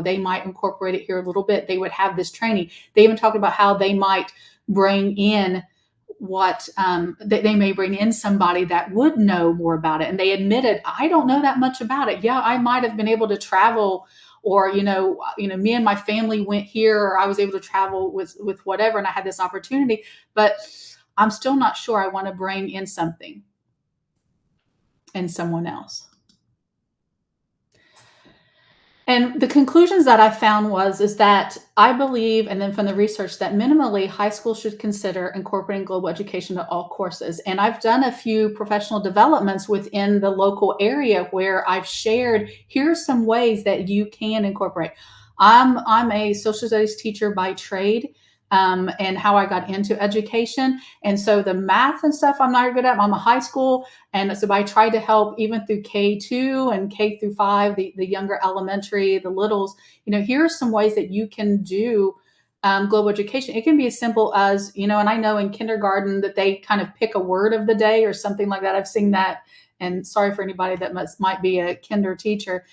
they might incorporate it here a little bit. They would have this training. They even talked about how they might bring in they may bring in somebody that would know more about it. And they admitted, I don't know that much about it. Yeah, I might have been able to travel, or me and my family went here, or I was able to travel with whatever, and I had this opportunity, but I'm still not sure I want to bring in something in someone else. And the conclusions that I found is that I believe, and then from the research, that minimally high school should consider incorporating global education to all courses. And I've done a few professional developments within the local area where I've shared, here's some ways that you can incorporate. I'm a social studies teacher by trade, and how I got into education. And so the math and stuff I'm not good at. I'm a high school, and so I tried to help even through K2 and K through 5, the younger elementary, the littles. Here are some ways that you can do global education. It can be as simple as, and I know in kindergarten that they kind of pick a word of the day or something like that. I've seen that. And sorry for anybody that might be a kinder teacher.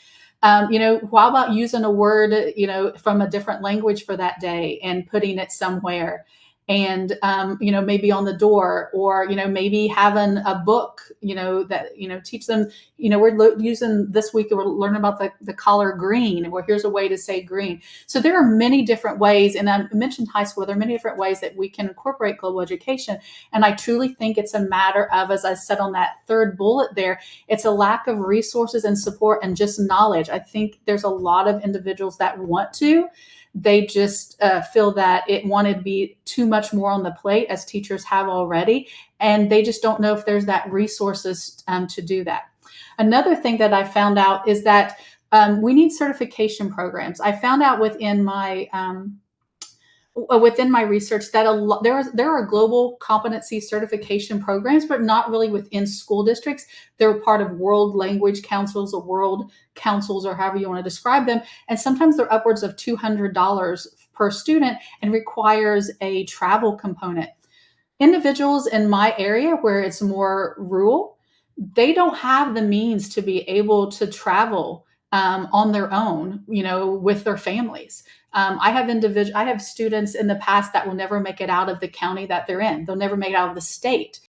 How about using a word, from a different language for that day and putting it somewhere, and maybe on the door, or maybe having a book, that teach them. We're using this week, we're learning about the color green, where here's a way to say green. So there are many different ways, and I mentioned high school, there are many different ways that we can incorporate global education. And I truly think it's a matter of, as I said on that third bullet there, it's a lack of resources and support and just knowledge. I think there's a lot of individuals that want to. They just feel that it wanted to be too much more on the plate, as teachers have already, and they just don't know if there's that resources to do that. Another thing that I found out is that we need certification programs. I found out within my research that there are global competency certification programs, but not really within school districts. They're part of world language councils or world councils, or however you want to describe them. And sometimes they're upwards of $200 per student and requires a travel component. Individuals in my area, where it's more rural, they don't have the means to be able to travel on their own, with their families. I have students in the past that will never make it out of the county that they're in. They'll never make it out of the state.